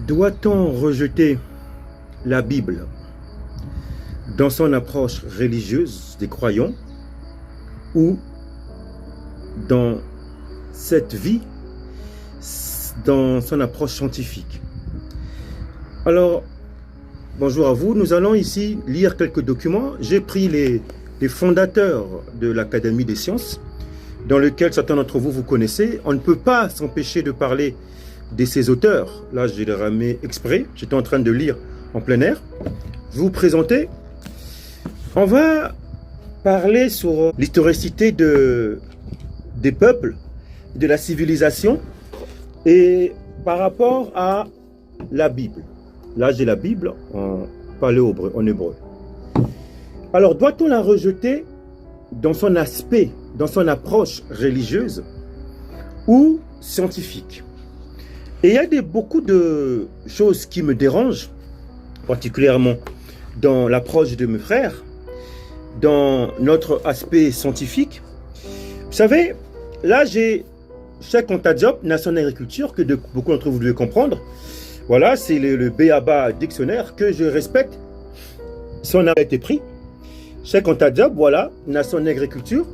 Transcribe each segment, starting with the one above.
Doit-on rejeter la Bible dans son approche religieuse des croyants ou dans cette vie, dans son approche scientifique? Alors, bonjour à vous. Nous allons ici lire quelques documents. J'ai pris les fondateurs de l'Académie des sciences, dans lequel certains d'entre vous connaissez. On ne peut pas s'empêcher de parler de ces auteurs. Là, je les ramais exprès. J'étais en train de lire en plein air. Je vais vous présenter. On va parler sur l'historicité des peuples, de la civilisation et par rapport à la Bible. Là, j'ai la Bible en paléo, en hébreu. Alors, doit-on la rejeter dans son aspect, dans son approche religieuse ou scientifique? Et il y a beaucoup de choses qui me dérangent, particulièrement dans l'approche de mes frères, dans notre aspect scientifique. Vous savez, là, j'ai Cheikh Anta Diop, Nation d'agriculture, que beaucoup d'entre vous devez comprendre. Voilà, c'est le B.A.B.A. dictionnaire que je respecte. Son nom a été pris. Cheikh Anta Diop, voilà, Nation d'agriculture.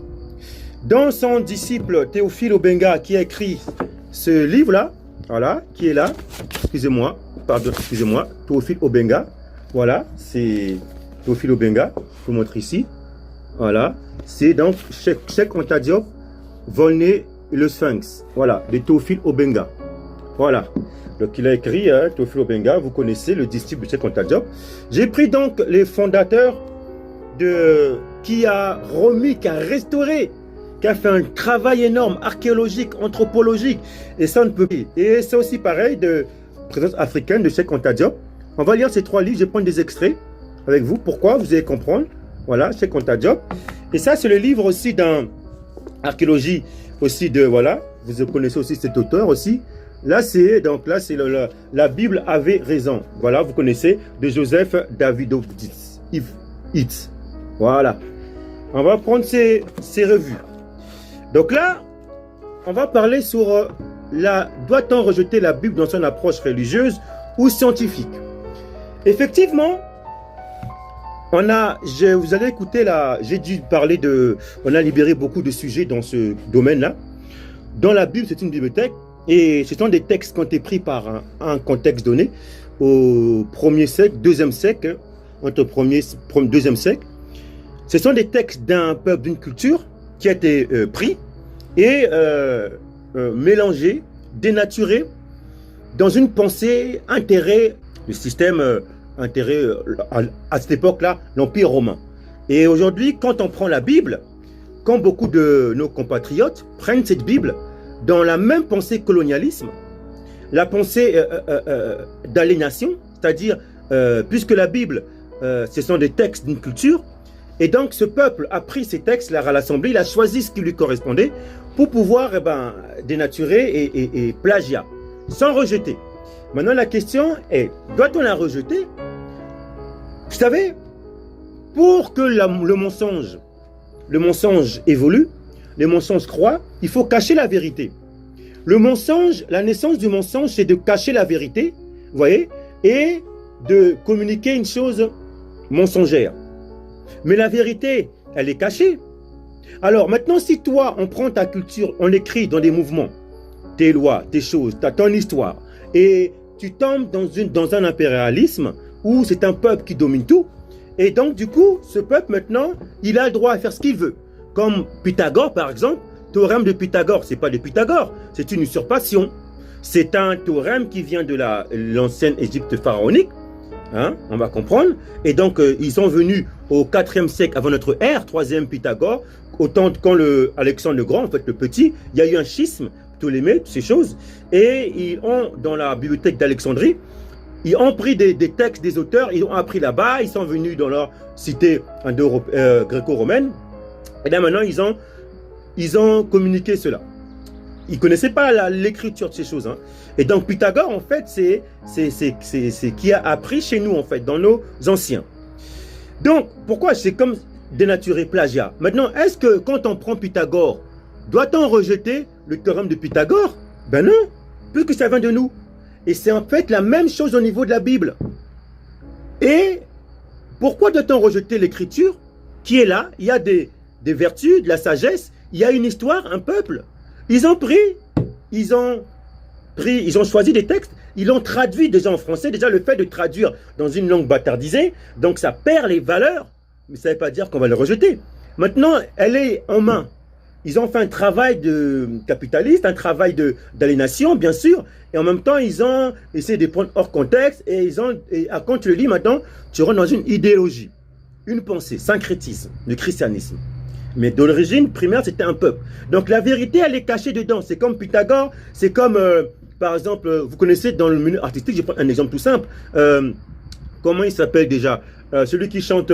Dans son disciple Théophile Obenga, qui a écrit ce livre-là, voilà, qui est là, excusez-moi, pardon, excusez-moi, Théophile Obenga, voilà, c'est Théophile Obenga, je vous montre ici, voilà, c'est donc Cheikh Anta Diop, Volney et le Sphinx, voilà, de Théophile Obenga, voilà, donc il a écrit, Théophile Obenga, vous connaissez le disciple de Cheikh Anta Diop. J'ai pris donc les fondateurs qui a remis, qui a restauré, qui a fait un travail énorme, archéologique, anthropologique, et ça on ne peut pas. Et c'est aussi pareil de présence africaine de Cheikh Anta Diop. On va lire ces trois livres, je vais prendre des extraits avec vous. Pourquoi? Vous allez comprendre. Voilà, Cheikh Anta Diop. Et ça, c'est le livre aussi dans archéologie, aussi de, voilà, vous connaissez aussi cet auteur aussi. Là, c'est la Bible avait raison. Voilà, vous connaissez, de Joseph Davidovitz. Voilà. On va prendre ces revues. Donc là, on va parler sur doit-on rejeter la Bible dans son approche religieuse ou scientifique? Effectivement, vous allez écouter là, j'ai dû parler on a libéré beaucoup de sujets dans ce domaine-là. Dans la Bible, c'est une bibliothèque et ce sont des textes qui ont été pris par un contexte donné au 1er siècle, 2e siècle, entre 2e siècle. Ce sont des textes d'un peuple, d'une culture qui a été pris et mélangé, dénaturé dans une pensée intérêt, le système intérêt à cette époque-là, l'Empire romain. Et aujourd'hui, quand on prend la Bible, quand beaucoup de nos compatriotes prennent cette Bible dans la même pensée colonialisme, la pensée d'aliénation, c'est-à-dire, puisque la Bible, ce sont des textes d'une culture, et donc ce peuple a pris ces textes, l'a rassemblé, il a choisi ce qui lui correspondait pour pouvoir dénaturer et plagiat, sans rejeter. Maintenant la question est, doit-on la rejeter? Vous savez, pour que le mensonge évolue, le mensonge croît, il faut cacher la vérité. Le mensonge, la naissance du mensonge, c'est de cacher la vérité, vous voyez, et de communiquer une chose mensongère. Mais la vérité, elle est cachée. Alors maintenant, si toi, on prend ta culture, on écrit dans des mouvements, tes lois, tes choses, ton histoire, et tu tombes dans un impérialisme où c'est un peuple qui domine tout, et donc du coup, ce peuple maintenant, il a le droit à faire ce qu'il veut. Comme Pythagore, par exemple, théorème de Pythagore, c'est pas de Pythagore, c'est une usurpation. C'est un théorème qui vient de l'ancienne Égypte pharaonique, hein, on va comprendre. Et donc, ils sont venus au 4e siècle avant notre ère, 3e Pythagore, autant quand Alexandre le Grand, en fait le Petit, il y a eu un schisme, Ptolémée, toutes ces choses. Et ils ont, dans la bibliothèque d'Alexandrie, ils ont pris des textes des auteurs, ils ont appris là-bas, ils sont venus dans leur cité gréco-romaine. Et là maintenant, ils ont communiqué cela. Ils ne connaissaient pas l'écriture de ces choses. Hein. Et donc Pythagore, en fait, c'est qui a appris chez nous, en fait, dans nos anciens. Donc, pourquoi c'est comme dénaturé, plagiat? Maintenant, est-ce que quand on prend Pythagore, doit-on rejeter le théorème de Pythagore? Ben non, puisque ça vient de nous. Et c'est en fait la même chose au niveau de la Bible. Et pourquoi doit-on rejeter l'écriture qui est là? Il y a des vertus, de la sagesse, il y a une histoire, un peuple. Ils ont choisi des textes, ils l'ont traduit déjà en français. Déjà, le fait de traduire dans une langue bâtardisée, donc ça perd les valeurs, mais ça ne veut pas dire qu'on va le rejeter. Maintenant, elle est en main. Ils ont fait un travail de capitaliste, un travail d'aliénation, bien sûr, et en même temps, ils ont essayé de prendre hors contexte, et quand tu le lis maintenant, tu rentres dans une idéologie, une pensée, syncrétisme, le christianisme. Mais de l'origine primaire, c'était un peuple. Donc la vérité, elle est cachée dedans. C'est comme Pythagore, c'est comme, par exemple, vous connaissez dans le milieu artistique, je prends un exemple tout simple. Comment il s'appelle déjà celui qui chante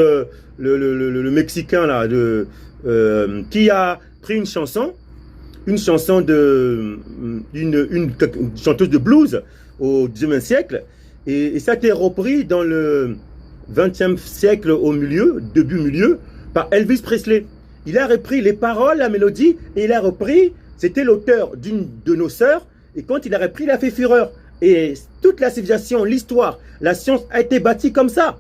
le Mexicain, là, qui a pris une chanson de une chanteuse de blues au XIXe siècle, et ça a été repris dans le XXe siècle au milieu, début milieu, par Elvis Presley. Il a repris les paroles, la mélodie, et il a repris, c'était l'auteur d'une de nos sœurs, et quand il a repris, il a fait fureur. Et toute la civilisation, l'histoire, la science a été bâtie comme ça.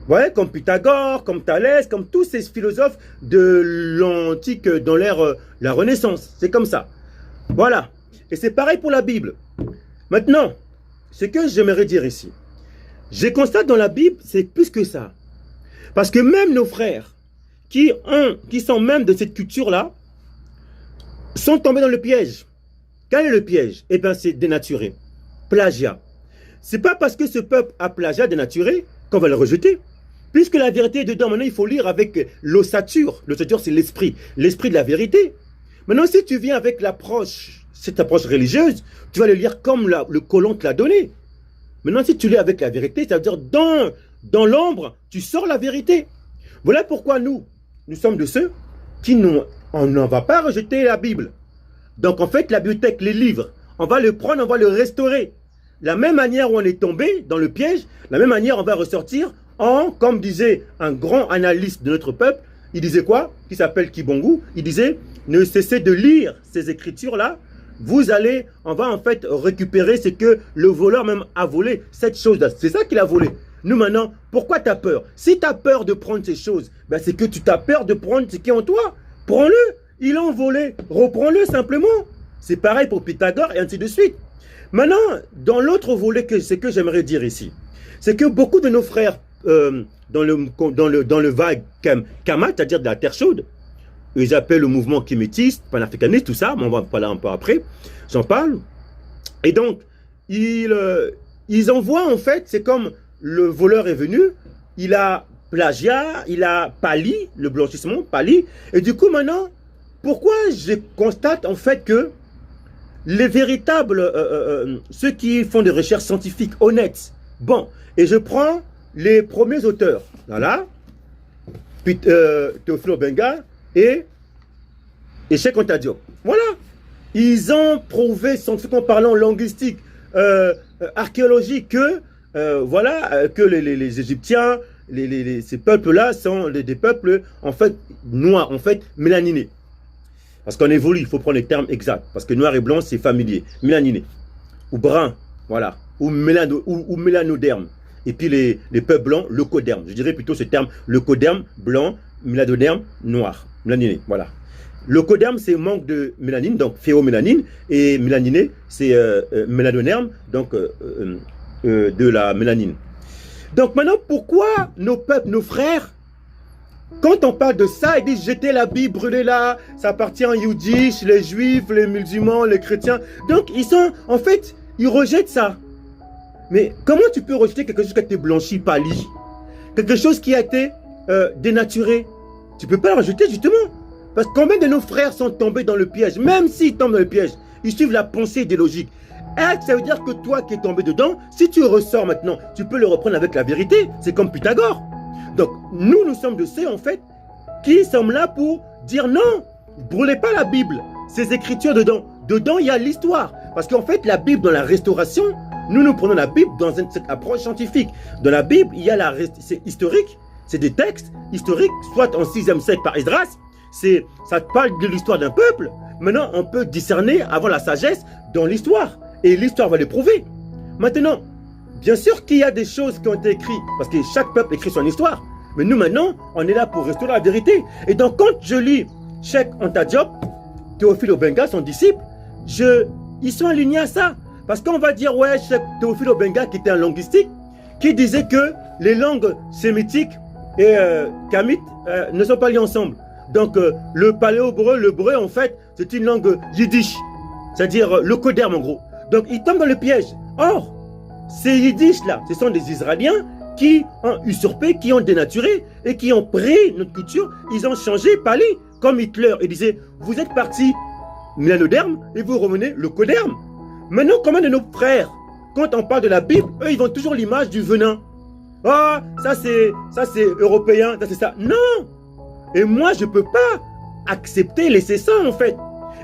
Vous voyez, comme Pythagore, comme Thalès, comme tous ces philosophes de l'antique, dans l'ère, la Renaissance. C'est comme ça. Voilà. Et c'est pareil pour la Bible. Maintenant, ce que j'aimerais dire ici, je constate dans la Bible, c'est plus que ça. Parce que même nos frères, qui sont même de cette culture-là, sont tombés dans le piège. Quel est le piège? Eh bien, c'est dénaturé. Plagiat. C'est pas parce que ce peuple a plagiat dénaturé qu'on va le rejeter. Puisque la vérité est dedans, maintenant il faut lire avec l'ossature. L'ossature, c'est l'esprit de la vérité. Maintenant, si tu viens avec cette approche religieuse, tu vas le lire comme le colon te l'a donné. Maintenant, si tu lis avec la vérité, ça veut dire dans l'ombre, tu sors la vérité. Voilà pourquoi nous sommes de ceux qui on n'en va pas rejeter la Bible. Donc en fait, la bibliothèque, les livres, on va le prendre, on va le restaurer. La même manière où on est tombé dans le piège, la même manière on va ressortir comme disait un grand analyste de notre peuple, il disait quoi? Qui s'appelle Kibongu, il disait, ne cessez de lire ces écritures-là, on va en fait récupérer ce que le voleur même a volé, cette chose-là. C'est ça qu'il a volé. Nous maintenant, pourquoi tu as peur? Si tu as peur de prendre ces choses, ben c'est que tu as peur de prendre ce qui est en toi. Prends-le, ils l'ont volé, reprends-le simplement. C'est pareil pour Pythagore et ainsi de suite. Maintenant, dans l'autre volet, ce que j'aimerais dire ici, c'est que beaucoup de nos frères dans le vague Kama, c'est-à-dire de la terre chaude, ils appellent le mouvement kémétiste, panafricaniste, tout ça, mais on va en parler un peu après, j'en parle. Et donc, ils envoient en fait, c'est comme le voleur est venu, il a plagiat, il a pali, le blanchissement, pali, et du coup maintenant, pourquoi je constate en fait que les véritables, ceux qui font des recherches scientifiques honnêtes, bon, et je prends les premiers auteurs, voilà, Théophile Obenga et Cheikh Anta Diop. Voilà, ils ont prouvé, scientifiquement parlant, linguistique, archéologique, que voilà, que les Égyptiens, ces peuples-là sont des peuples en fait noirs, en fait mélaninés. Parce qu'on évolue, il faut prendre les termes exacts. Parce que noir et blanc, c'est familier. Mélaniné. Ou brun, voilà. Ou mélanoderme. Et puis les peuples blancs, leucoderme. Je dirais plutôt ce terme, leucoderme, blanc, mélanoderme, noir. Mélaniné, voilà. Leucoderme, c'est manque de mélanine, donc phéomélanine. Et mélaniné, c'est mélanoderme, donc de la mélanine. Donc maintenant, pourquoi nos peuples, nos frères, quand on parle de ça, ils disent jeter la Bible, brûlez-la, ça appartient aux Yiddish, les Juifs, les musulmans, les chrétiens. Donc ils sont, en fait, ils rejettent ça. Mais comment tu peux rejeter quelque chose qui a été blanchi, pali, quelque chose qui a été dénaturé? Tu ne peux pas le rejeter justement. Parce que combien de nos frères sont tombés dans le piège? Même s'ils tombent dans le piège, ils suivent la pensée idéologique. Et ça veut dire que toi qui es tombé dedans, si tu ressors maintenant, tu peux le reprendre avec la vérité. C'est comme Pythagore. Donc, nous sommes de ceux, en fait, qui sommes là pour dire non, brûlez pas la Bible, ces écritures dedans. Dedans, il y a l'histoire. Parce qu'en fait, la Bible, dans la restauration, nous prenons la Bible dans cette approche scientifique. Dans la Bible, il y a c'est historique, c'est des textes historiques, soit en 6e siècle par Esdras, ça parle de l'histoire d'un peuple. Maintenant, on peut discerner, avoir la sagesse dans l'histoire. Et l'histoire va le prouver. Maintenant, bien sûr qu'il y a des choses qui ont été écrites, parce que chaque peuple écrit son histoire. Mais nous, maintenant, on est là pour restaurer la vérité. Et donc, quand je lis Cheikh Anta Diop, Théophile Obenga, son disciple, ils sont alignés à ça. Parce qu'on va dire, ouais, Cheikh Théophile Obenga, qui était un linguistique, qui disait que les langues sémitiques et kamites ne sont pas liées ensemble. Donc, le paléo-hébreu, l'hébreu, en fait, c'est une langue yiddish, c'est-à-dire le coderme, en gros. Donc, il tombe dans le piège. Or, ces yiddish-là, ce sont des Israéliens qui ont usurpé, qui ont dénaturé et qui ont pris notre culture. Ils ont changé, parlé, comme Hitler. Il disait, vous êtes parti mélanoderme et vous revenez le coderme. Maintenant, comment de nos frères, quand on parle de la Bible, eux, ils ont toujours l'image du venin. Ah, ça c'est européen, ça c'est ça. Non! Et moi, je ne peux pas accepter, laisser ça en fait.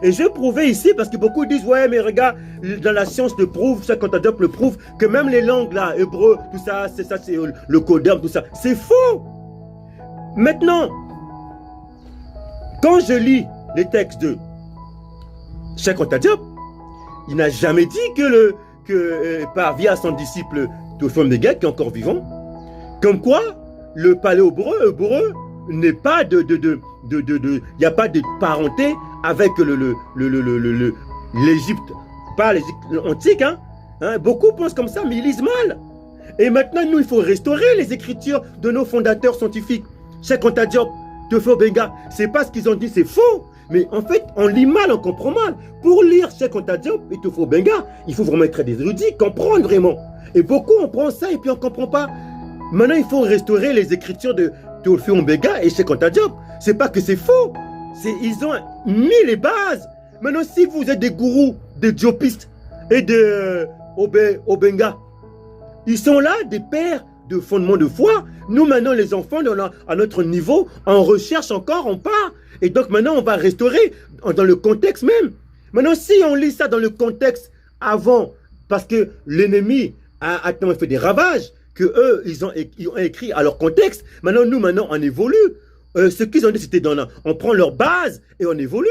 Et je vais prouver ici, parce que beaucoup disent, ouais, mais regarde, dans la science le prouve, ça, quand Diop le prouve, que même les langues là, hébreu, tout ça, c'est le coderme, tout ça. C'est faux! Maintenant, quand je lis les textes de Cheikh Anta Diop, il n'a jamais dit par via son disciple Théophile Obenga, qui est encore vivant, comme quoi le paléo-hébreu n'est pas il n'y a pas de parenté avec l'Égypte, pas l'Égypte antique, hein. Beaucoup pensent comme ça, mais ils lisent mal. Et maintenant, nous, il faut restaurer les écritures de nos fondateurs scientifiques. Cheikh Anta Diop, Théophile Obenga, c'est pas ce qu'ils ont dit, c'est faux. Mais en fait, on lit mal, on comprend mal. Pour lire Cheikh Anta Diop et Théophile Obenga, il faut vraiment être des érudits, comprendre vraiment. Et beaucoup, on prend ça et puis on ne comprend pas. Maintenant, il faut restaurer les écritures de Théophile Obenga et Cheikh Anta Diop. C'est pas que c'est faux. Ils ont mis les bases. Maintenant, si vous êtes des gourous, des diopistes et de Obenga, ils sont là, des pères de fondement de foi. Nous, maintenant, les enfants, à notre niveau, on recherche encore, on part. Et donc, maintenant, on va restaurer dans le contexte même. Maintenant, si on lit ça dans le contexte avant, parce que l'ennemi a fait des ravages, que eux, ils ont écrit à leur contexte, maintenant, on évolue. Ce qu'ils ont dit, c'était on prend leur base et on évolue.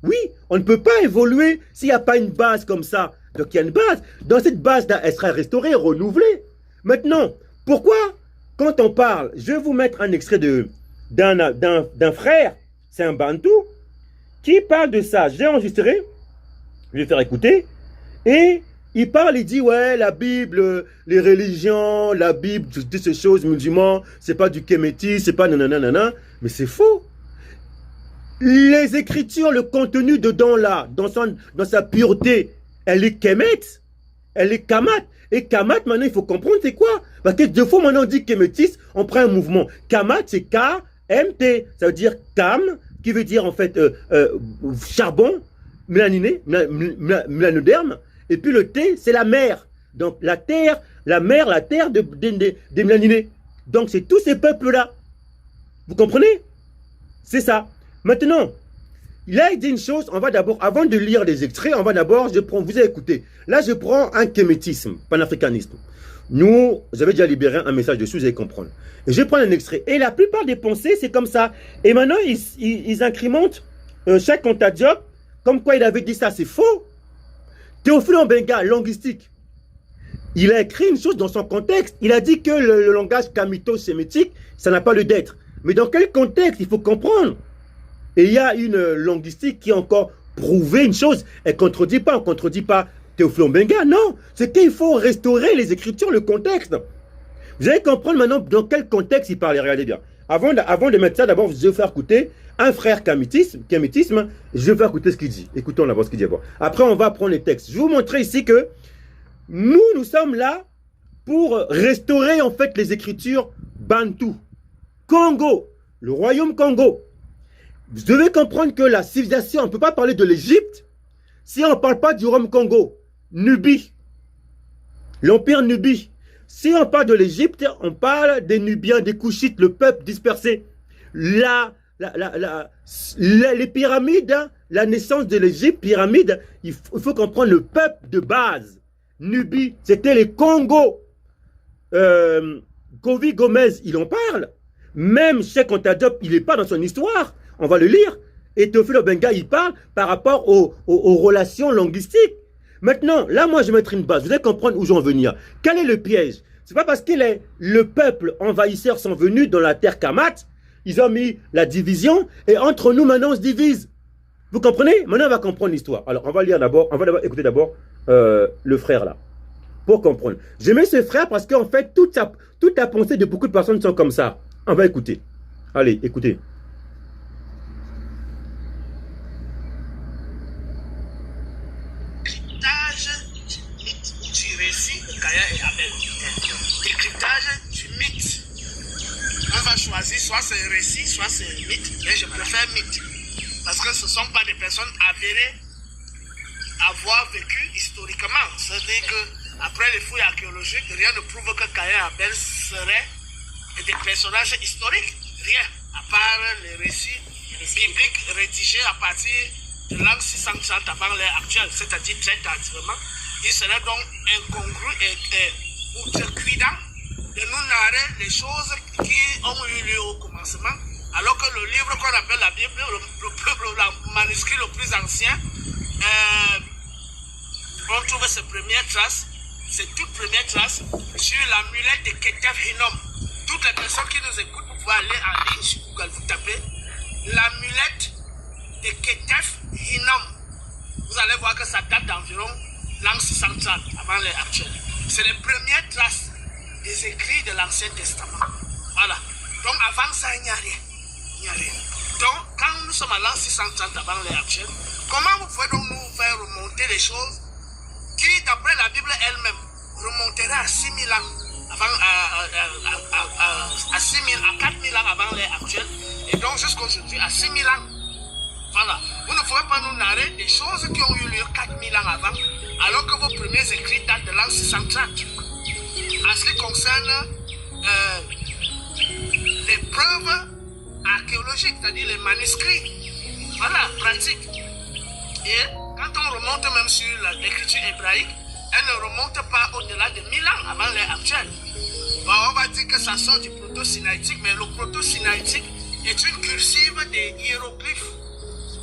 Oui, on ne peut pas évoluer s'il n'y a pas une base comme ça. Donc, il y a une base. Dans cette base-là, elle sera restaurée, renouvelée. Maintenant, pourquoi, quand on parle, je vais vous mettre un extrait d'un frère, c'est un Bantou, qui parle de ça. J'ai enregistré, je vais faire écouter, et il parle, il dit, ouais, la Bible, les religions, la Bible, toutes ces choses, musulmans, c'est pas du kémétis, c'est pas nanana, mais c'est faux. Les écritures, le contenu dedans là, dans sa pureté, elle est kémet, elle est kamat. Et kamat, maintenant, il faut comprendre c'est quoi. Parce que deux fois, maintenant, on dit kémétis, on prend un mouvement. Kamat, c'est K-M-T. Ça veut dire kam, qui veut dire en fait charbon, mélanoderme. Et puis le T, c'est la mer. Donc la terre des mélaninés. Donc c'est tous ces peuples-là. Vous comprenez? C'est ça. Maintenant, là, il dit une chose, on va d'abord, avant de lire les extraits, on va d'abord, vous avez écouté, là je prends un kémétisme, panafricanisme. Nous, j'avais déjà libéré un message dessus, vous allez comprendre. Et je prends un extrait. Et la plupart des pensées, c'est comme ça. Et maintenant, ils incrémentent Cheikh Anta Diop, comme quoi il avait dit ça, c'est faux. Théophile Obenga, linguistique, il a écrit une chose dans son contexte. Il a dit que le langage kamito-sémitique, ça n'a pas lieu d'être. Mais dans quel contexte? Il faut comprendre. Et il y a une linguistique qui a encore prouvé une chose. Elle ne contredit pas, on ne contredit pas Théophile Obenga. Non, c'est qu'il faut restaurer les écritures, le contexte. Vous allez comprendre maintenant dans quel contexte il parlait. Regardez bien. Avant de mettre ça, d'abord, je vais vous faire écouter un frère kémétisme. Je vais vous faire écouter ce qu'il dit. Écoutons d'abord ce qu'il dit. Après, on va prendre les textes. Je vais vous montrer ici que nous sommes là pour restaurer en fait les écritures bantou. Congo, le royaume Congo. Vous devez comprendre que la civilisation, on ne peut pas parler de l'Égypte si on ne parle pas du royaume Congo. Nubie, l'empire Nubie. Si on parle de l'Égypte, on parle des Nubiens, des Couchites, le peuple dispersé. Les pyramides, hein, la naissance de l'Égypte, pyramide, il faut comprendre le peuple de base. Nubie, c'était les Congo. Govi Gomez, il en parle. Même Cheikh Anta Diop, il n'est pas dans son histoire. On va le lire. Et Théophile Obenga, il parle par rapport aux relations linguistiques. Maintenant, là, moi, je vais mettre une base. Vous allez comprendre où j'en veux venir. Quel est le piège? C'est pas parce que le peuple envahisseur sont venus dans la terre Kamat, ils ont mis la division, et entre nous, maintenant, on se divise. Vous comprenez? Maintenant, on va comprendre l'histoire. Alors, on va lire d'abord, on va écouter d'abord le frère là, pour comprendre. J'aimais ce frère parce qu'en fait, toute la pensée de beaucoup de personnes sont comme ça. On va écouter. Allez, écoutez. Choisir, soit c'est un récit, soit c'est un mythe, mais je préfère mythe. Parce que ce ne sont pas des personnes avérées avoir vécu historiquement. C'est-à-dire qu'après les fouilles archéologiques, rien ne prouve que Caïn et Abel seraient des personnages historiques. Rien, à part les récits bibliques rédigés à partir de l'an 630 avant l'ère actuelle, c'est-à-dire très tardivement. Il serait donc incongru et outrecuidant de nous narrer les choses qui ont eu lieu au commencement, alors que le livre qu'on appelle la Bible, le manuscrit le plus ancien, on trouve ses premières traces, ses toutes premières traces sur l'amulette de Ketef Hinnom. Toutes les personnes qui nous écoutent, vous pouvez aller en ligne sur Google, vous tapez l'amulette de Ketef Hinnom. Vous allez voir que ça date d'environ l'an 630 avant l'ère actuelle. C'est les premières traces des écrits de l'Ancien Testament. Voilà. Donc avant ça, il n'y a rien. Il n'y a rien. Donc, quand nous sommes à l'an 630 avant l'ère actuelle, comment vous pouvez donc nous faire remonter les choses qui, d'après la Bible elle-même, remonteraient à 6000 ans, avant, à 6000, à 4000 ans avant l'ère actuelle, et donc jusqu'aujourd'hui à 6000 ans. Voilà. Vous ne pouvez pas nous narrer des choses qui ont eu lieu 4000 ans avant, alors que vos premiers écrits datent de l'an 630. En ce qui concerne les preuves archéologiques, c'est-à-dire les manuscrits, voilà, pratiques. Et quand on remonte même sur l'écriture hébraïque, elle ne remonte pas au-delà de 1000 ans avant l'ère actuelle. Bon, on va dire que ça sort du proto-sinaïtique, mais le proto-sinaïtique est une cursive des hiéroglyphes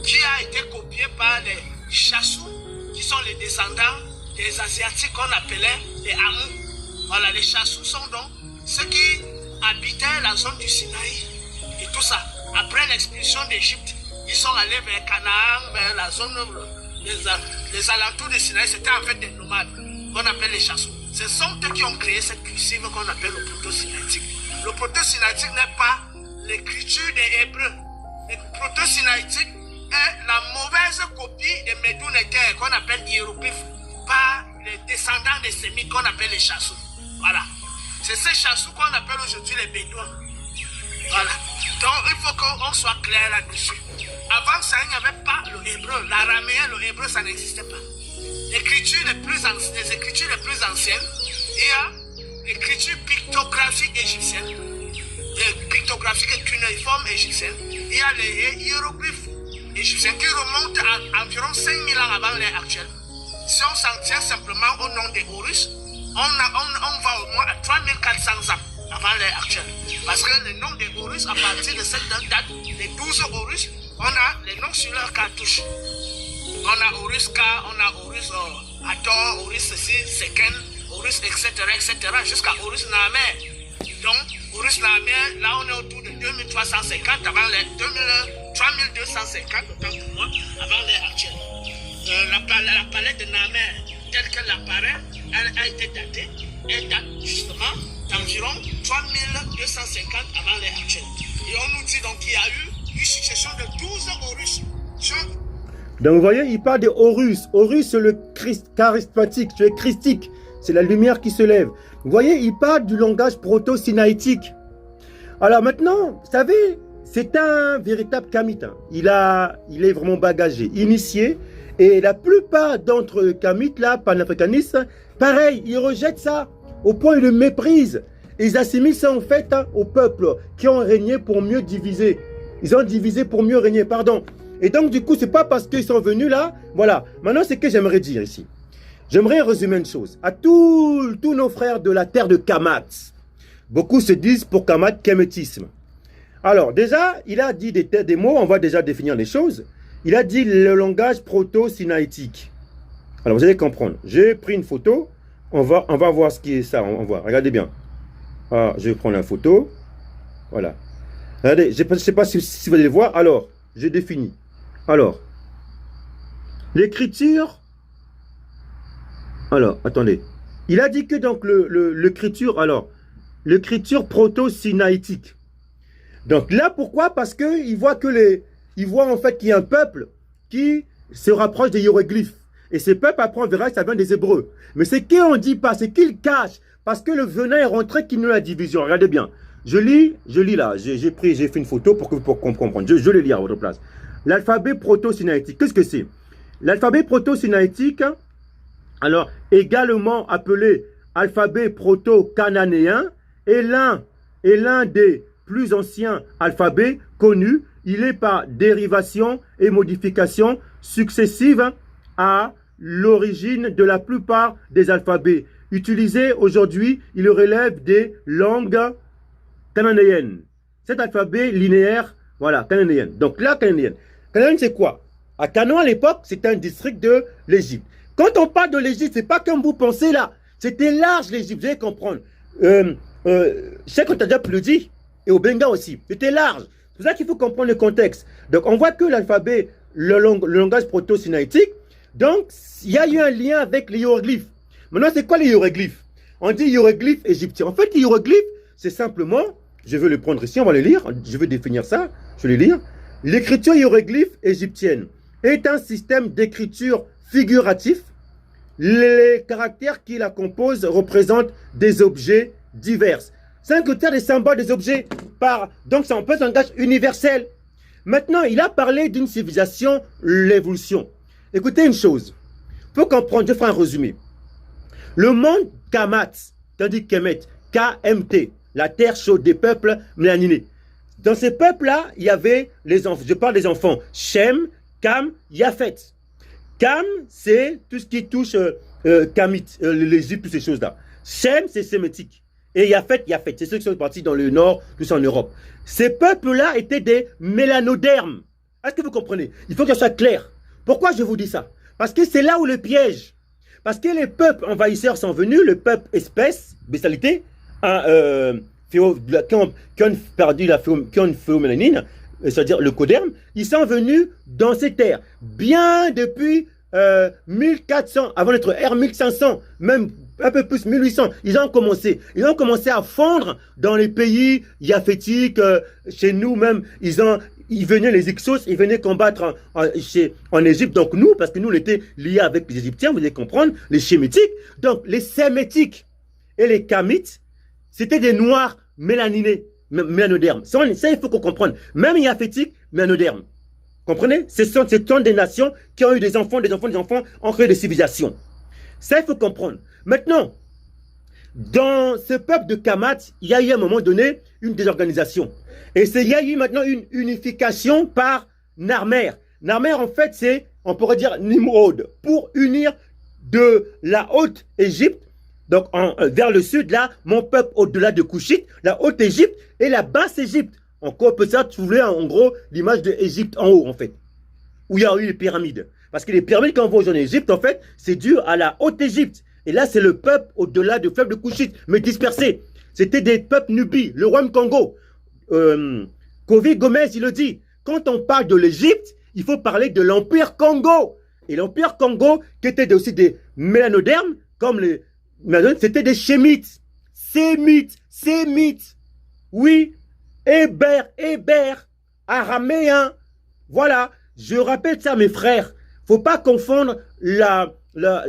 qui a été copiée par les Chassous, qui sont les descendants des Asiatiques qu'on appelait les Amous. Voilà, les Chassous sont donc ceux qui habitaient la zone du Sinaï et tout ça. Après l'expulsion d'Égypte, ils sont allés vers Canaan, vers la zone, les alentours du Sinaï. C'était en fait des nomades qu'on appelle les Chassous. Ce sont eux qui ont créé cette cursive qu'on appelle le proto-sinaïtique. Le proto-sinaïtique n'est pas l'écriture des Hébreux. Le proto-sinaïtique est la mauvaise copie des Médounétaires qu'on appelle hiéroglyphes par les descendants des Sémites qu'on appelle les Chassous. Voilà. C'est ces Chassous qu'on appelle aujourd'hui les Bédouins. Voilà. Donc il faut qu'on soit clair là-dessus. Avant ça, il n'y avait pas le hébreu. L'araméen, le hébreu, ça n'existait pas. Les écritures les plus anciennes, il y a l'écriture pictographique égyptienne, pictographique cunéiforme égyptienne, il y a les hiéroglyphes égyptiens qui remontent à environ 5000 ans avant l'ère actuelle. Si on s'en tient simplement au nom des Horus, on va au moins à 3400 ans avant l'ère actuelle. Parce que le nom des Horus, à partir de cette date, les 12 Horus, on a les noms sur leur cartouche. On a Horus K, on a Horus Hathor, Horus ceci, Seken, Horus, etc., jusqu'à Horus Naamer. Donc, Horus Naamer, là on est autour de 2350 avant l'ère 3250, autant pour moi, avant l'ère actuelle. La palette de Naamer, telle qu'elle apparaît, elle a été datée. Elle date justement d'environ 3250 avant l'ère actuelle. Et on nous dit donc qu'il y a eu une succession de 12 Horus. Donc vous voyez, il parle de Horus. Horus, c'est le charismatique, c'est le christique. C'est la lumière qui se lève. Vous voyez, il parle du langage proto-sinaïtique. Alors maintenant, vous savez, c'est un véritable kamite. Hein. Il est vraiment bagagé, initié. Et la plupart d'entre eux, kamites, là, panafricanistes, pareil, ils rejettent ça au point de méprise. Ils assimilent ça en fait hein, au peuple qui ont régné pour mieux diviser. Ils ont divisé pour mieux régner, pardon. Et donc du coup, c'est pas parce qu'ils sont venus là. Voilà. Maintenant, c'est ce que j'aimerais dire ici. J'aimerais résumer une chose. À tous nos frères de la terre de Kamat, beaucoup se disent pour Kamat kémétisme. Alors déjà, il a dit des mots, on va déjà définir les choses. Il a dit le langage proto-sinaïtique. Alors, vous allez comprendre. J'ai pris une photo. On va voir ce qui est ça. On voit. Regardez bien. Ah, je vais prendre la photo. Voilà. Regardez, je ne sais pas si vous allez voir. Alors, je définis. Alors, l'écriture. Alors, attendez. Il a dit que donc l'écriture, alors, l'écriture proto-sinaïtique. Donc là, pourquoi? Parce qu'il voit il voit en fait qu'il y a un peuple qui se rapproche des hiéroglyphes. Et ces peuples, après, on verra que ça vient des Hébreux. Mais ce qu'on ne dit pas, c'est qu'ils cachent. Parce que le venin est rentré, qu'il nous la division. Regardez bien. Je lis là. J'ai fait une photo pour comprendre. Je le lis à votre place. L'alphabet proto-sinaïtique. Qu'est-ce que c'est? L'alphabet proto-sinaïtique, alors, également appelé alphabet proto-cananéen, est l'un des plus anciens alphabets connus. Il est par dérivation et modification successives à l'origine de la plupart des alphabets utilisés aujourd'hui. Il relève des langues cananéennes. Cet alphabet linéaire, voilà, cananéenne. Donc là, cananéenne. Cananéenne, c'est quoi? À Canaan, à l'époque, c'était un district de l'Égypte. Quand on parle de l'Égypte, c'est pas comme vous pensez là. C'était large l'Égypte, vous allez comprendre. Cheikh Anta Diop le dit, et au Benga aussi. C'était large. C'est pour ça qu'il faut comprendre le contexte. Donc on voit que l'alphabet, le langage proto-sinaïtique, donc il y a eu un lien avec les hiéroglyphes. Maintenant, c'est quoi les hiéroglyphes? On dit hiéroglyphes égyptiens. En fait, les hiéroglyphes, c'est simplement, je vais le prendre ici, on va le lire, je vais définir ça, je vais le lire. L'écriture hiéroglyphe égyptienne est un système d'écriture figuratif. Les caractères qui la composent représentent des objets divers. C'est un critère des symboles des objets. Donc, ça en peut un langage universel. Maintenant, il a parlé d'une civilisation, l'évolution. Écoutez une chose. Il faut comprendre, je ferai un résumé. Le monde Kamat, c'est-à-dire Kemet, KMT, la terre chaude des peuples mélaninés. Dans ces peuples-là, il y avait les enfants. Je parle des enfants. Shem, Kam, Yafet. Kam, c'est tout ce qui touche Kamit, l'Égypte, toutes ces choses-là. Shem, c'est sémitique. Et Yafet, c'est ceux qui sont partis dans le nord, tous en Europe. Ces peuples-là étaient des mélanodermes. Est-ce que vous comprenez? Il faut que ça soit clair. Pourquoi je vous dis ça? Parce que c'est là où le piège. Parce que les peuples envahisseurs sont venus, le peuple espèce, bestialité, qui ont perdu qui ont une phéomélanine, c'est-à-dire le coderme, ils sont venus dans ces terres. Bien depuis 1400, avant notre ère 1500, même un peu plus 1800, ils ont commencé à fondre dans les pays yafétiques, chez nous même, ils venaient les Ixos, ils venaient combattre en Égypte, donc nous, parce que nous on était liés avec les Égyptiens, vous allez comprendre, les Chémétiques, donc les Sémétiques et les Kamites, c'était des Noirs mélaninés, mélanodermes. Ça, il faut qu'on comprenne. Même les Yafétiques, mélanodermes. Comprenez? Ce sont des nations qui ont eu des enfants, ont créé des civilisations. Ça, il faut comprendre. Maintenant, dans ce peuple de Kamat, il y a eu à un moment donné une désorganisation. Et il y a eu maintenant une unification par Narmer. Narmer, en fait, c'est, on pourrait dire, Nimrod, pour unir de la Haute-Égypte, donc vers le sud, là, mon peuple au-delà de Couchite, la Haute-Égypte et la Basse-Égypte. Encore peut-être trouver en gros l'image de Égypte en haut, en fait, où il y a eu les pyramides. Parce que les pyramides qu'on voit aujourd'hui en Égypte, en fait, c'est dû à la Haute-Égypte. Et là, c'est le peuple au-delà du fleuve de Couchite, mais dispersé. C'était des peuples nubis, le royaume Congo. Kofi Gomez, il le dit. Quand on parle de l'Égypte, il faut parler de l'Empire Congo. Et l'Empire Congo, qui était aussi des mélanodermes, comme les mélanodermes, c'était des Chémites, Sémites. Oui, Hébert, araméen. Voilà, je rappelle ça, mes frères. Faut pas confondre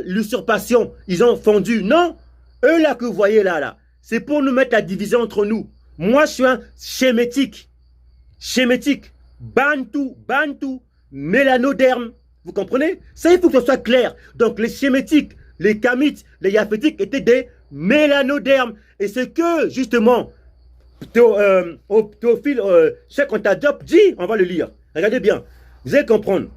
l'usurpation. Ils ont fondu. Non, eux là que vous voyez là, c'est pour nous mettre la division entre nous. Moi, je suis un Chémétique, Bantou, mélanoderme. Vous comprenez? Ça, il faut que ce soit clair. Donc, les Chémétiques, les Kamites, les Yafétiques étaient des mélanodermes. Et ce que, justement, Théophile, Cheikh Anta Diop dit, on va le lire. Regardez bien. Vous allez comprendre.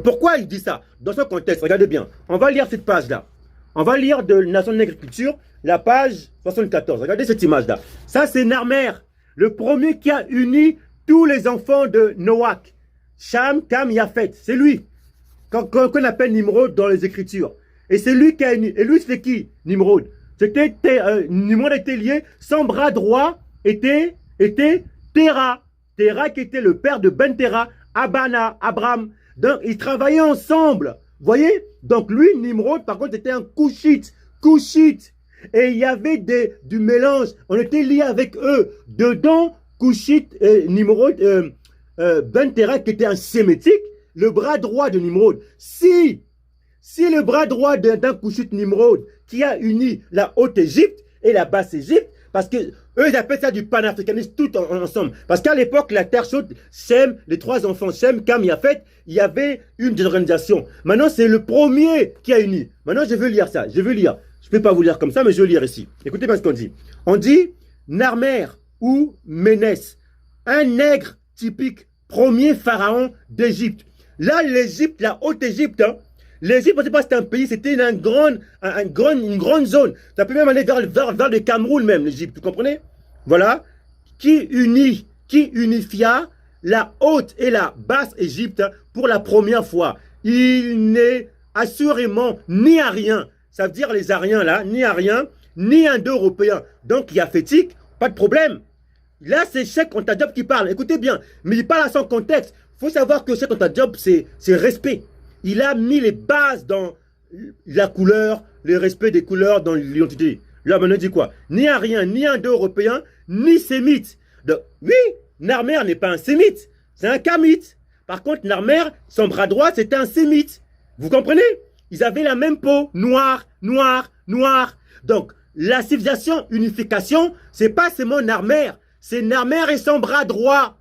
Pourquoi il dit ça? Dans ce contexte, regardez bien. On va lire cette page-là. On va lire de Nation de l'Agriculture, la page 74. Regardez cette image-là. Ça, c'est Narmer, le premier qui a uni tous les enfants de Noach. Cham, Kam, Yafet. C'est lui. qu'on appelle Nimrod dans les Écritures. Et c'est lui qui a uni. Et lui, c'était qui, Nimrod? Nimrod était lié, son bras droit était Terah. Terah qui était le père de Ben Terah, Abana, Abraham. Donc, ils travaillaient ensemble. Vous voyez? Donc, lui, Nimrod, par contre, était un Couchite. Et il y avait du mélange. On était liés avec eux. Dedans, Couchite, Nimrod, Ben Terah qui était un sémitique, le bras droit de Nimrod. Si le bras droit d'un Couchite Nimrod qui a uni la Haute-Égypte et la Basse-Égypte, parce que eux, ils appellent ça du panafricanisme tout ensemble. Parce qu'à l'époque, la terre chaude, Shem, les trois enfants, Shem, Cam, Yafet, il y avait une désorganisation. Maintenant, c'est le premier qui a uni. Maintenant, je veux lire ça. Je veux lire. Je ne peux pas vous lire comme ça, mais je veux lire ici. Écoutez bien ce qu'on dit. On dit Narmer ou Ménès, un nègre typique, premier pharaon d'Égypte. Là, l'Égypte, la Haute-Égypte, hein, l'Égypte, ce n'est pas un pays, c'était une grande zone. Ça peut même aller vers le Cameroun même, l'Égypte, vous comprenez? Voilà. Qui unifia la Haute et la Basse Égypte pour la première fois. Il n'est assurément ni arien, ça veut dire les Ariens là, ni arien, ni indo-européen. Donc, yafétique, pas de problème. Là, c'est Cheikh Anta Diop qui parle. Écoutez bien, mais il parle à son contexte. Il faut savoir que Cheikh Anta Diop, c'est respect. Il a mis les bases dans la couleur, le respect des couleurs dans l'identité. Là, maintenant, il dit quoi? Ni arien, ni indo-européen, ni sémite. Donc, oui, Narmer n'est pas un sémite, c'est un kamite. Par contre, Narmer, son bras droit, c'était un sémite. Vous comprenez? Ils avaient la même peau, noir. Donc, la civilisation, unification, c'est pas seulement Narmer, c'est Narmer et son bras droit.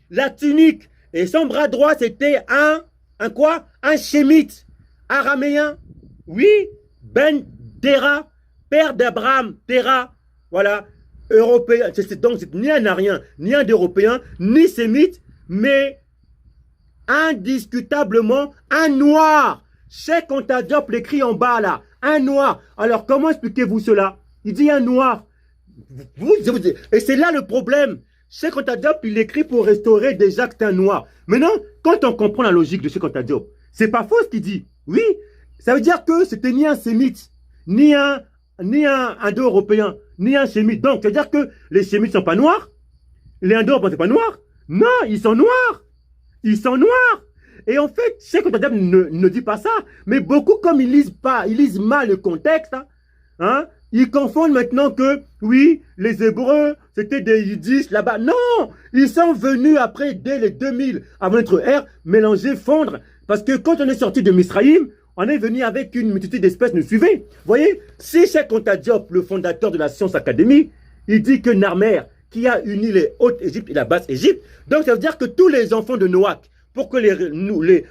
La tunique et son bras droit, c'était un quoi? Un Shémite, araméen. Oui, Ben Terah, père d'Abraham, Terah. Voilà, européen. Donc, c'est ni un arien, ni un européen, ni sémite, mais indiscutablement un noir. Cheikh Anta Diop l'écrit en bas là, un noir. Alors, comment expliquez-vous cela? Il dit un noir. Et c'est là le problème. Cheikh Anta Diop, il écrit pour restaurer déjà que c'est un noir. Maintenant, quand on comprend la logique de Cheikh Anta Diop, c'est pas faux ce qu'il dit. Oui, ça veut dire que c'était ni un sémite, ni un indo-européen, ni un sémite. Donc, ça veut dire que les sémites ne sont pas noirs. Les indo-européens ne sont pas noirs. Non, ils sont noirs. Ils sont noirs. Et en fait, Cheikh Anta Diop ne dit pas ça. Mais beaucoup, comme ils lisent mal le contexte, hein, ils confondent maintenant que, oui, les Hébreux, c'était des Yiddish là-bas. Non, ils sont venus après, dès les 2000, avant notre ère, mélanger, fondre. Parce que quand on est sorti de Misraïm, on est venu avec une multitude d'espèces nous suivait. Vous voyez, si Cheikh Anta Diop, le fondateur de la Science Academy, il dit que Narmer, qui a uni les Hautes-Égypte et la Basse-Égypte, donc ça veut dire que tous les enfants de Noach, pour que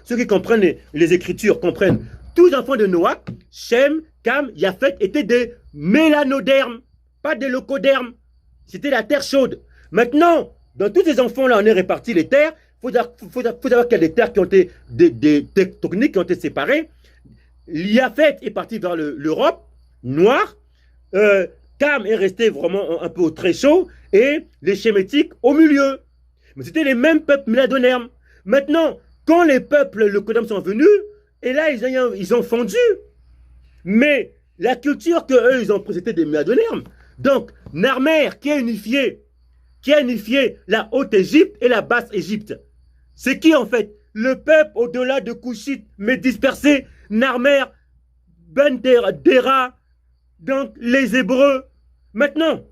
ceux qui comprennent les Écritures comprennent, tous les enfants de Noach, Shem, Cam, Yafet, étaient des mélanodermes, pas des locodermes. C'était la terre chaude. Maintenant, dans tous ces enfants-là, on est répartis les terres. Il faut savoir qu'il y a des terres qui ont été, des tectoniques qui ont été séparées. Yafet est parti vers l'Europe, noir. Cam est resté vraiment un peu très chaud. Et les Shémétiques au milieu. Mais c'était les mêmes peuples mélanodermes. Maintenant, quand les peuples locodermes sont venus, et là, ils ont fondu. Mais la culture qu'eux, ils ont pris, c'était des mélanodermes. Donc, Narmer, qui a unifié la Haute-Égypte et la Basse-Égypte. C'est qui, en fait? Le peuple au-delà de Couchite, mais dispersé. Narmer, Ben Terah, donc les Hébreux. Maintenant,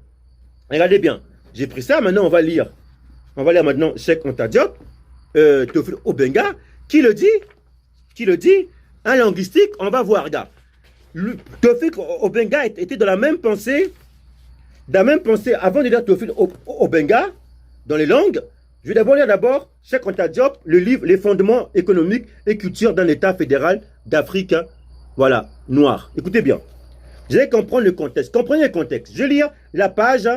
regardez bien. J'ai pris ça, maintenant on va lire. On va lire maintenant Cheikh Anta Diop, Théophile Obenga, qui le dit, un linguistique, on va voir, regarde. Théophile Obenga était dans la même pensée, avant de lire Théophile Obenga, dans les langues. Je vais d'abord lire Cheikh Anta Diop, le livre Les fondements économiques et culture d'un État fédéral d'Afrique, voilà, noir. Écoutez bien. Vous allez comprendre le contexte. Comprenez le contexte. Je vais lire la page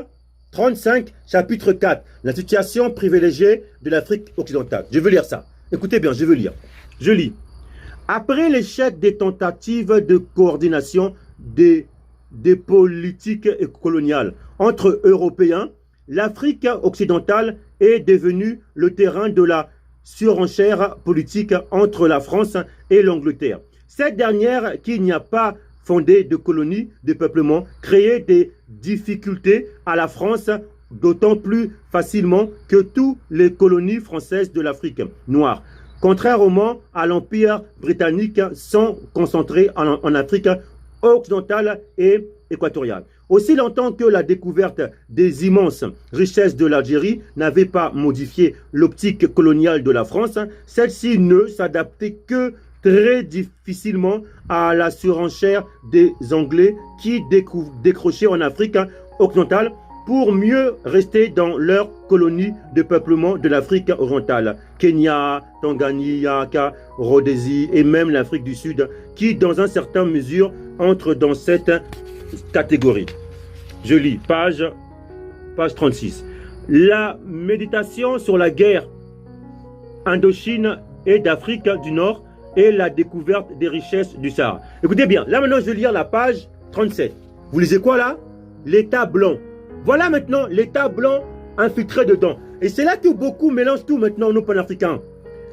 35, chapitre 4, la situation privilégiée de l'Afrique occidentale. Je veux lire ça. Écoutez bien, je veux lire. Je lis. Après l'échec des tentatives de coordination des politiques coloniales entre Européens, l'Afrique occidentale est devenue le terrain de la surenchère politique entre la France et l'Angleterre. Cette dernière, qui n'y a pas fondé de colonies de peuplement, créait des difficultés à la France d'autant plus facilement que toutes les colonies françaises de l'Afrique noire, contrairement à l'Empire britannique, sont concentrées en Afrique occidentale et équatoriale. Aussi longtemps que la découverte des immenses richesses de l'Algérie n'avait pas modifié l'optique coloniale de la France, celle-ci ne s'adaptait que très difficilement à la surenchère des Anglais qui décrochaient en Afrique occidentale pour mieux rester dans leur colonie de peuplement de l'Afrique orientale, Kenya, Tanganyika, Rhodésie et même l'Afrique du Sud, qui dans une certaine mesure entrent dans cette catégorie. Je lis, page 36. La méditation sur la guerre Indochine et d'Afrique du Nord et la découverte des richesses du Sahara. Écoutez bien, là maintenant je vais lire la page 37. Vous lisez quoi là? L'État blanc. Voilà maintenant l'État blanc infiltré dedans. Et c'est là que beaucoup mélangent tout maintenant, nous panafricains.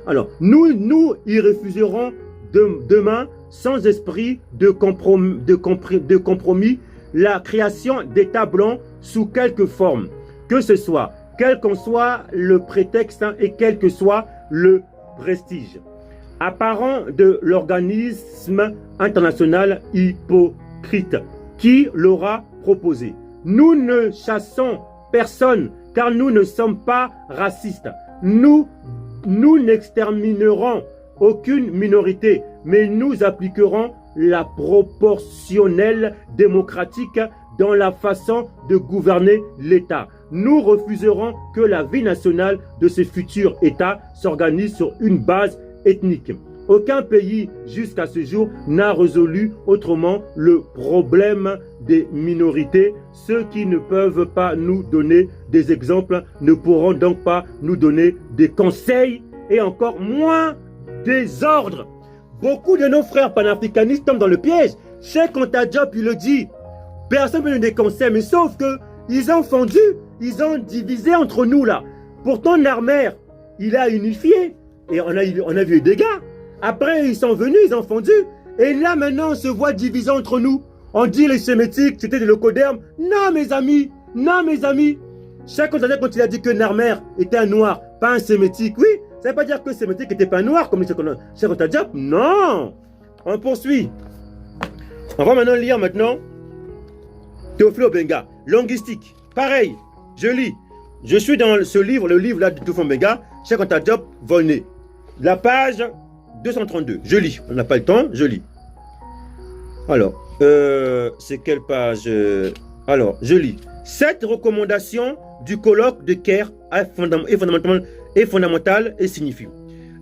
Alors, nous y refuserons demain, sans esprit de compromis, la création d'États blancs sous quelque forme, que ce soit, quel qu'en soit le prétexte et quel que soit le prestige apparent de l'organisme international hypocrite qui l'aura proposé. Nous ne chassons personne car nous ne sommes pas racistes. Nous n'exterminerons aucune minorité, mais nous appliquerons la proportionnelle démocratique dans la façon de gouverner l'État. Nous refuserons que la vie nationale de ce futur État s'organise sur une base ethnique. Aucun pays jusqu'à ce jour n'a résolu autrement le problème des minorités. Ceux qui ne peuvent pas nous donner des exemples ne pourront donc pas nous donner des conseils et encore moins des ordres. Beaucoup de nos frères panafricanistes tombent dans le piège. Cheikh Anta Diop, il le dit. Personne ne donne des conseils, mais sauf que ils ont fondu, ils ont divisé entre nous là. Pourtant, Narmer, il a unifié et on a vu les dégâts. Après, ils sont venus, ils ont fondu. Et là, maintenant, on se voit divisé entre nous. On dit les sémétiques, c'était des locodermes. Non, mes amis, non, mes amis. Cheikh Anta Diop, quand il a dit que Narmer était un noir, pas un sémétique, oui, ça ne veut pas dire que sémétique n'était pas noir comme Cheikh Anta Diop. Non. On poursuit. On va maintenant lire Théophile Obenga, linguistique. Pareil, je lis. Je suis dans ce livre, le livre là de Théophile Obenga, Cheikh Anta Diop, Volney. La page 232. Je lis. On n'a pas le temps, je lis. Alors, c'est quelle page? Alors, je lis. Cette recommandation du colloque de Caire est fondamentale et signifie: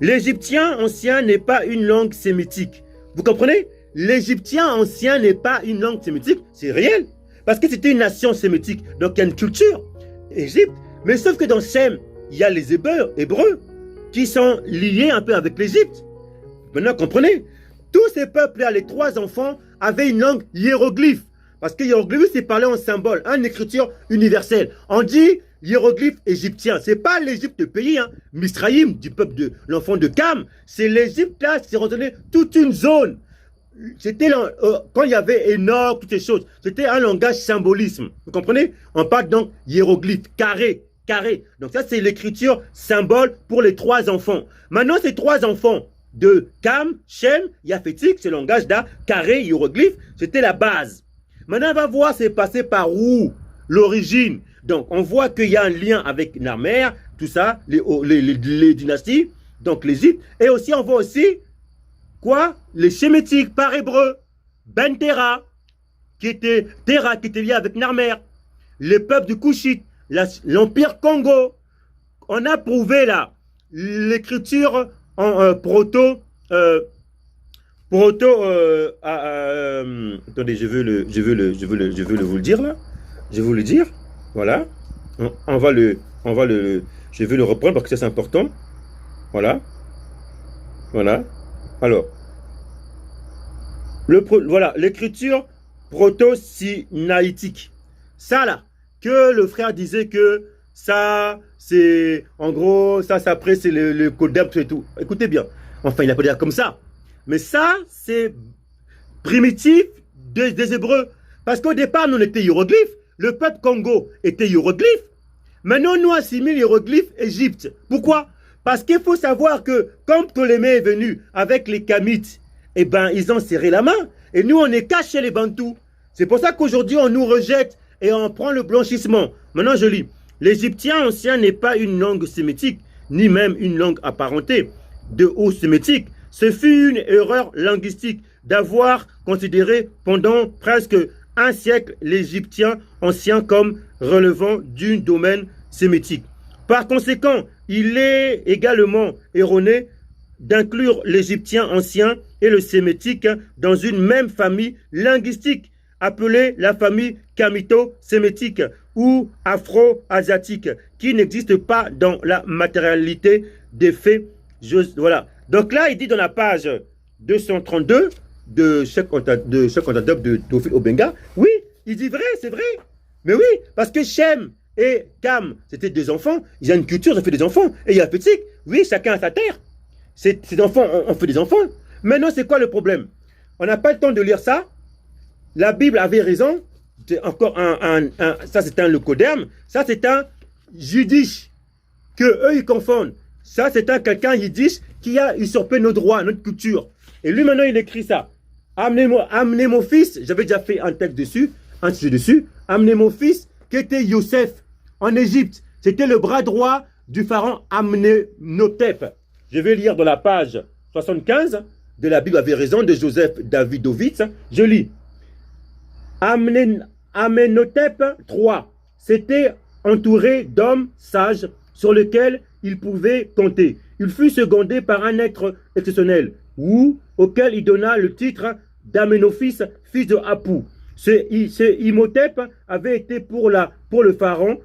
l'égyptien ancien n'est pas une langue sémitique. Vous comprenez? L'égyptien ancien n'est pas une langue sémitique, c'est réel. Parce que c'était une nation sémitique, donc il y a une culture, Égypte. Mais sauf que dans Sem, il y a les Hébreux, qui sont liés un peu avec l'Égypte. Maintenant, comprenez? Tous ces peuples-là, les trois enfants, avaient une langue hiéroglyphe. Parce que hiéroglyphe, c'est parler en symbole, une écriture universelle. On dit hiéroglyphe égyptien. C'est pas l'Égypte de pays, hein. Misraïm, du peuple de l'enfant de Cam. C'est l'Égypte là, c'est retenu toute une zone. C'était quand il y avait Enoch, toutes ces choses. C'était un langage symbolisme. Vous comprenez? On parle donc hiéroglyphe, carré. Donc ça, c'est l'écriture symbole pour les trois enfants. Maintenant, ces trois enfants de Cam, Shem, Yafétique, ce langage là, carré, hiéroglyphe, c'était la base. Maintenant, on va voir c'est passé par où l'origine. Donc, on voit qu'il y a un lien avec Narmer, tout ça, les dynasties, donc l'Égypte. Et aussi, on voit aussi, quoi? Les Sémétiques par hébreu, Ben Terra, qui était lié avec Narmer, les peuples du Couchite, l'Empire Congo. On a prouvé là l'écriture en attendez, je veux vous le dire là. Je vais vous le dire. Voilà. Je vais le reprendre parce que c'est important. Voilà. Alors. Voilà, l'écriture proto-sinaïtique. Ça là, que le frère disait que ça, c'est, en gros, ça, après, c'est le codem, et tout. Écoutez bien. Enfin, il n'a pas dire comme ça. Mais ça, c'est primitif des Hébreux. Parce qu'au départ, nous, on était hiéroglyphes. Le peuple Congo était hiéroglyphe. Maintenant, nous assimilons hiéroglyphes Égypte. Pourquoi? Parce qu'il faut savoir que quand Ptolémée est venu avec les Kamites, eh ben, ils ont serré la main. Et nous, on est cachés les Bantous. C'est pour ça qu'aujourd'hui, on nous rejette et on prend le blanchissement. Maintenant, je lis. L'égyptien ancien n'est pas une langue sémitique, ni même une langue apparentée de haut sémitique. Ce fut une erreur linguistique d'avoir considéré pendant presque un siècle l'égyptien ancien comme relevant d'un domaine sémitique. Par conséquent, il est également erroné d'inclure l'égyptien ancien et le sémitique dans une même famille linguistique, appelée la famille kamito-sémitique ou afro-asiatique, qui n'existe pas dans la matérialité des faits. Voilà. Donc là, il dit dans la page 232 de Cheikh Anta Diop de Théophile Obenga, oui, il dit vrai, c'est vrai. Mais oui, parce que Shem et Cam, c'était des enfants, ils ont une culture, ils ont fait des enfants. Et il y a Pétique, oui, chacun a sa terre. Ces enfants ont fait des enfants. Maintenant, c'est quoi le problème? On n'a pas le temps de lire ça. La Bible avait raison. C'est encore ça c'est un leucoderme. Ça c'est un yiddish que eux ils confondent. Ça c'est un quelqu'un yiddish qui a usurpé nos droits, notre culture. Et lui maintenant il écrit ça. Amenez mon fils. J'avais déjà fait un texte dessus, un sujet dessus. Amenez mon fils qui était Yosef en Égypte. C'était le bras droit du pharaon Amenhotep. Je vais lire dans la page 75 de la Bible avait raison de Joseph Davidovitz. Je lis. Amenhotep III s'était entouré d'hommes sages sur lesquels il pouvait compter. Il fut secondé par un être exceptionnel, auquel il donna le titre d'Amenophis, fils de Apou. Ce Imhotep avait été pour le pharaon,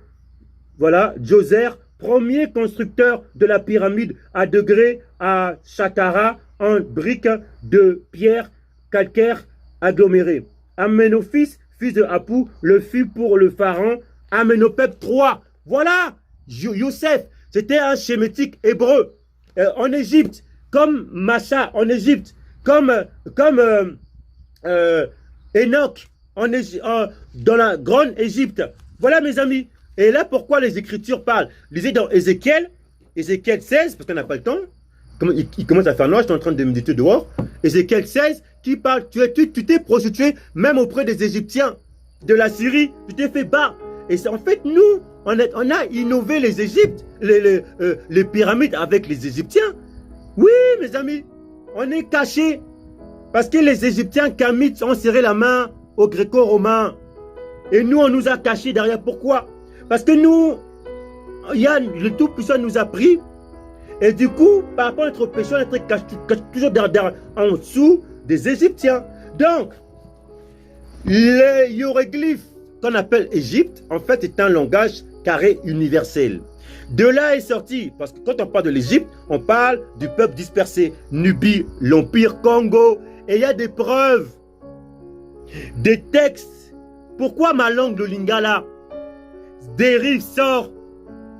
voilà, Djoser, premier constructeur de la pyramide à degrés à Saqqara en briques de pierre calcaire agglomérées. Amenophis, fils de Apou, le fut pour le pharaon Amenhotep III. Voilà, Youssef, c'était un schématique hébreu. En Égypte, comme Massa en Égypte, comme Enoch dans la grande Égypte. Voilà mes amis. Et là, pourquoi les Écritures parlent? Lisez dans Ézéchiel 16, parce qu'on n'a pas le temps. Il commence à faire noir, je suis en train de méditer dehors. Ézéchiel 16, qui parle, tu t'es prostitué même auprès des Égyptiens, de la Syrie, tu t'es fait bas. Et en fait, nous, on a innové les Égyptes, les pyramides avec les Égyptiens. Oui, mes amis, on est cachés. Parce que les Égyptiens Kamites ont serré la main aux Gréco-Romains. Et nous, on nous a cachés derrière. Pourquoi? Parce que nous, le Tout-Puissant nous a pris. Et du coup, par rapport à notre péché, on est caché toujours en dessous des Égyptiens. Donc, les hiéroglyphes qu'on appelle Égypte, en fait, est un langage carré universel. De là est sorti, parce que quand on parle de l'Égypte, on parle du peuple dispersé, Nubie, l'Empire Congo. Et il y a des preuves, des textes. Pourquoi ma langue de Lingala dérive, sort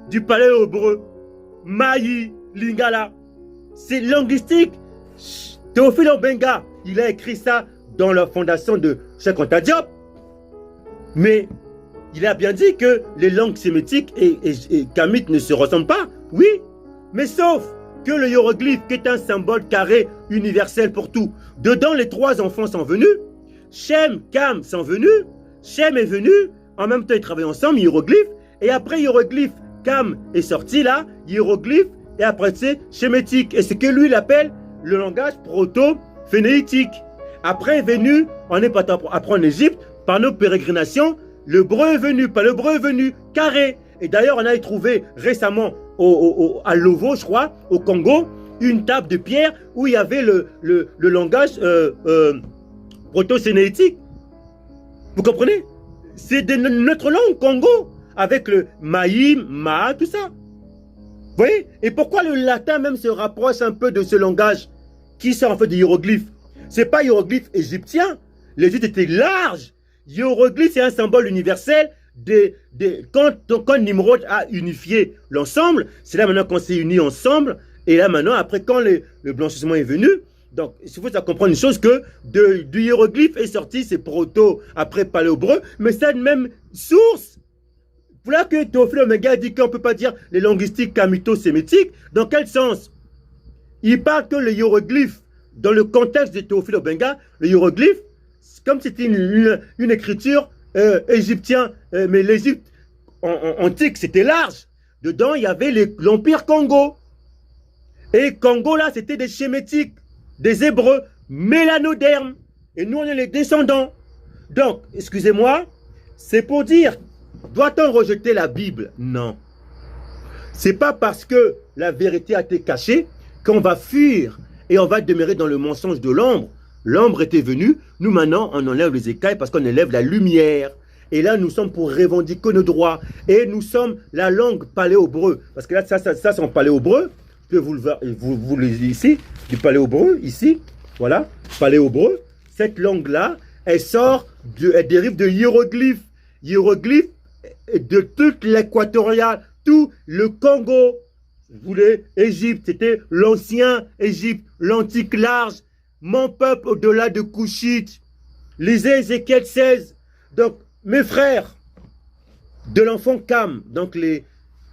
du palais hébreu? Maï, Lingala. C'est linguistique. Théophile Obenga, il a écrit ça dans la fondation de Cheikh Anta Diop. Mais il a bien dit que les langues sémitiques et kamites ne se ressemblent pas. Oui, mais sauf que le hiéroglyphe, qui est un symbole carré universel pour tout. Dedans, les trois enfants sont venus. Shem, Cam sont venus. Shem est venu. En même temps, ils travaillent ensemble, hiéroglyphe. Et après hiéroglyphe, Cam est sorti là, hiéroglyphe. Et après, c'est schématique. Et c'est que lui, il appelle le langage proto-phénéitique. Après est venu, on est parti après en Égypte, par nos pérégrinations, le breu est venu, pas le breu est venu, carré. Et d'ailleurs, on a trouvé récemment à Lovo, je crois, au Congo, une table de pierre où il y avait le langage proto-sénéitique. Vous comprenez? C'est de notre langue, Congo, avec le maïm, ma, tout ça. Vous voyez? Et pourquoi le latin même se rapproche un peu de ce langage qui sort en fait des hiéroglyphes? Ce n'est pas hiéroglyphe égyptien. L'Égypte était large. Hiéroglyphe, c'est un symbole universel quand Nimrod a unifié l'ensemble, c'est là maintenant qu'on s'est unis ensemble, et là maintenant, après quand le blanchissement est venu, donc il faut comprendre une chose que du hiéroglyphe est sorti, c'est proto, après paléo-hébreu, mais c'est la même source. Voilà que Théophile Obenga dit qu'on ne peut pas dire les linguistiques kamito-sémitiques. Dans quel sens? Il parle que le hiéroglyphe, dans le contexte de Théophile Obenga, le hiéroglyphe, comme c'était une écriture égyptienne, mais l'Égypte antique, c'était large. Dedans, il y avait l'Empire Congo. Et Congo, là, c'était des Chémétiques, des Hébreux, mélanodermes. Et nous, on est les descendants. Donc, excusez-moi, c'est pour dire, doit-on rejeter la Bible? Non. C'est pas parce que la vérité a été cachée qu'on va fuir et on va demeurer dans le mensonge de l'ombre. L'ombre était venue, nous maintenant on enlève les écailles parce qu'on élève la lumière. Et là nous sommes pour revendiquer nos droits. Et nous sommes la langue paléo-hébreu. Parce que là ça c'est en paléo-hébreu. Je peux vous le lire ici, du paléo-hébreu, ici. Voilà, paléo-hébreu. Cette langue-là, elle dérive de hiéroglyphes. Hiéroglyphes de toute l'équatoriale, tout le Congo. Vous voulez, Égypte, c'était l'ancien Égypte, l'antique large. Mon peuple au-delà de Couchite. Lisez Ézéchiel 16. Donc, mes frères, de l'enfant Cam, donc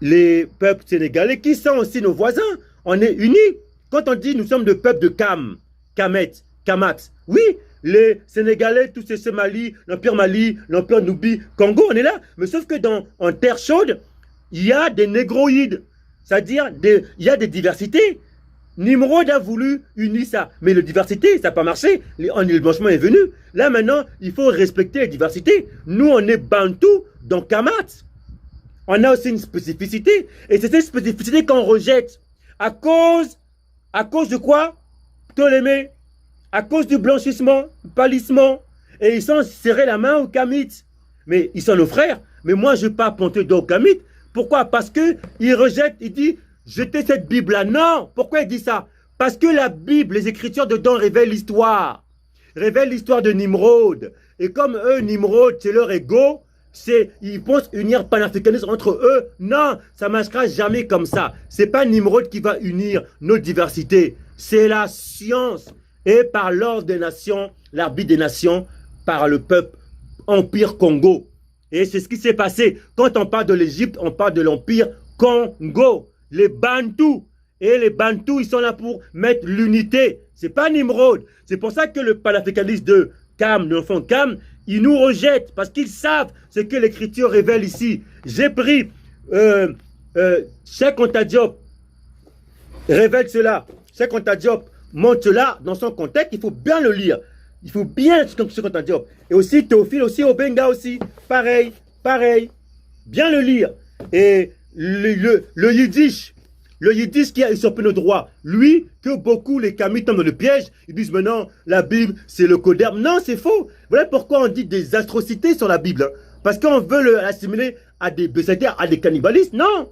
les peuples sénégalais, qui sont aussi nos voisins, on est unis. Quand on dit nous sommes le peuple de Cam, Kamet, Kamat, oui, les Sénégalais, tous ces Mali, l'Empire Nubi, Congo, on est là. Mais sauf que en terre chaude, il y a des négroïdes, c'est-à-dire il y a des diversités. Nimrod a voulu unir ça, mais la diversité, ça n'a pas marché. Le blanchiment est venu. Là maintenant, il faut respecter les diversités. Nous, on est Bantou dans Kamat. On a aussi une spécificité. Et c'est cette spécificité qu'on rejette. À cause de quoi? Ptolémée. À cause du blanchissement, du pâlissement. Et ils sont serrés la main aux Kamites. Mais ils sont nos frères. Mais moi, je ne vais pas ponter d'eau aux Kamites. Pourquoi? Parce qu'ils rejettent, ils disent, jetez cette Bible-là. Non! Pourquoi il dit ça? Parce que la Bible, les Écritures dedans révèlent l'histoire. Révèlent l'histoire de Nimrod. Et comme eux, Nimrod, c'est leur ego, ils pensent unir panafricanisme entre eux. Non, ça ne marchera jamais comme ça. Ce n'est pas Nimrod qui va unir nos diversités. C'est la science. Et par l'ordre des nations, l'arbitre des nations, par le peuple Empire Congo. Et c'est ce qui s'est passé. Quand on parle de l'Égypte, on parle de l'Empire Congo. Les Bantous. Et les Bantous, ils sont là pour mettre l'unité. Ce n'est pas Nimrod. C'est pour ça que le panafricaniste de Cam, l'enfant Cam, ils nous rejettent parce qu'ils savent ce que l'Écriture révèle ici. J'ai pris Cheikh Anta Diop révèle cela. Cheikh Anta Diop montre cela dans son contexte. Il faut bien le lire. Il faut bien ce Cheikh Anta Diop. Et aussi Théophile, aussi Obenga aussi. Pareil. Bien le lire. Et le yiddish qui a usurpé nos droits, lui, que beaucoup les Kamites tombent dans le piège, ils disent maintenant la Bible c'est le coderme. Non, c'est faux. Voilà pourquoi on dit des atrocités sur la Bible. Hein. Parce qu'on veut l'assimiler à des bessétaires, à des cannibalistes. Non,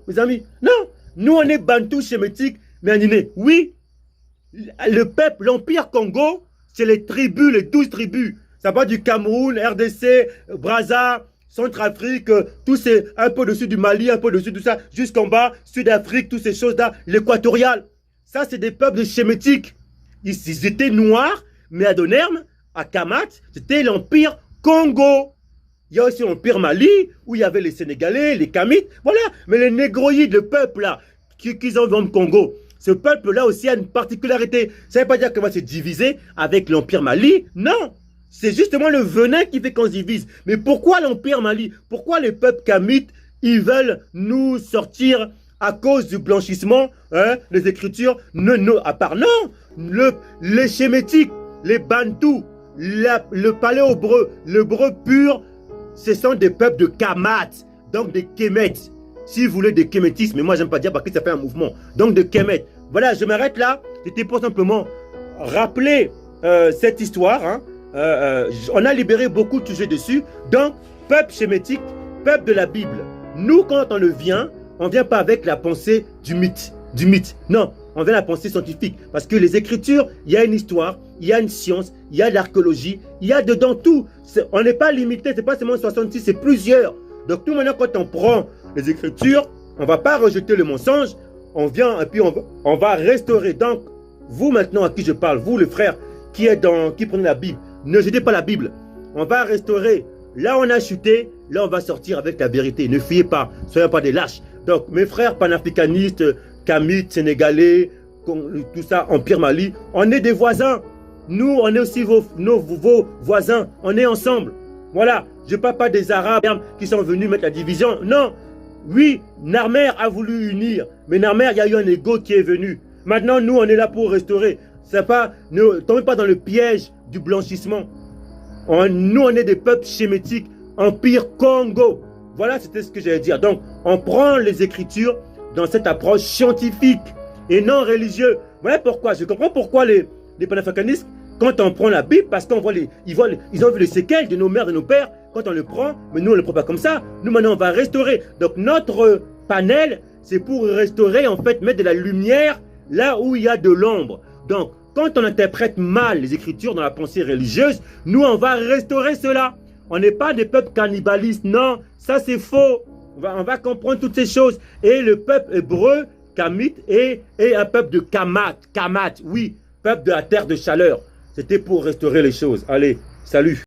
mes amis, non. Nous on est Bantou, Chémétique, Méaniné. Oui, le peuple, l'Empire Congo, c'est les tribus, les 12 tribus. Ça va du Cameroun, RDC, Brazza, Centrafrique, tout c'est un peu au-dessus du Mali, un peu au-dessus de tout ça, jusqu'en bas, Sud-Afrique, toutes ces choses-là, l'équatorial. Ça, c'est des peuples Chémétiques. Ils étaient noirs, mais à Donerme, à Kamat, c'était l'Empire Congo. Il y a aussi l'Empire Mali, où il y avait les Sénégalais, les Kamites, voilà. Mais les négroïdes, le peuple là, qui ont dans le Congo, ce peuple-là aussi a une particularité. Ça ne veut pas dire qu'on va se diviser avec l'Empire Mali, non. C'est justement le venin qui fait qu'on se divise. Mais pourquoi l'Empire Mali? Pourquoi les peuples Kamites, ils veulent nous sortir à cause du blanchissement, hein, les Écritures? À part non, les Chémétiques, les Bantous, le paléo-hébreu, l'hébreu pur, ce sont des peuples de Kamat, donc des Kémets. Si vous voulez des kémétistes, mais moi j'aime pas dire parce que ça fait un mouvement. Donc de Kémet. Voilà, je m'arrête là. C'était pour simplement rappeler cette histoire, hein. On a libéré beaucoup de sujets dessus. Donc, peuple chémétique, peuple de la Bible. Nous, quand on vient pas avec la pensée du mythe. Non, on vient à la pensée scientifique. Parce que les Écritures, il y a une histoire, il y a une science, il y a de l'archéologie, il y a dedans tout. On n'est pas limité, c'est pas seulement 66, c'est plusieurs. Donc tout maintenant, quand on prend les Écritures, on ne va pas rejeter le mensonge, on vient et puis on va restaurer. Donc, vous maintenant à qui je parle, vous les frères qui prenez la Bible, ne jetez pas la Bible. On va restaurer. Là, on a chuté, là, on va sortir avec la vérité. Ne fuyez pas, soyez pas des lâches. Donc, mes frères panafricanistes, Kamites, Sénégalais, tout ça, Empire Mali, on est des voisins. Nous, on est aussi vos voisins. On est ensemble. Voilà. Je ne parle pas des Arabes qui sont venus mettre la division. Non. Oui, Narmer a voulu unir. Mais Narmer, il y a eu un ego qui est venu. Maintenant, nous, on est là pour restaurer. Ne tombez pas dans le piège du blanchissement. Nous, on est des peuples schématiques. Empire Congo. Voilà, c'était ce que j'allais dire. Donc, on prend les Écritures dans cette approche scientifique et non religieuse. Voilà pourquoi. Je comprends pourquoi les panafricanistes, quand on prend la Bible, parce qu'on voit ils ont vu les séquelles de nos mères, de nos pères, quand on le prend, mais nous, on ne le prend pas comme ça. Nous, maintenant, on va restaurer. Donc, notre panel, c'est pour restaurer, en fait, mettre de la lumière là où il y a de l'ombre. Donc, quand on interprète mal les Écritures dans la pensée religieuse, nous, on va restaurer cela. On n'est pas des peuples cannibalistes, non, ça c'est faux. On va comprendre toutes ces choses. Et le peuple hébreu, Kamite, est un peuple de Kamat, oui, peuple de la terre de chaleur. C'était pour restaurer les choses. Allez, salut.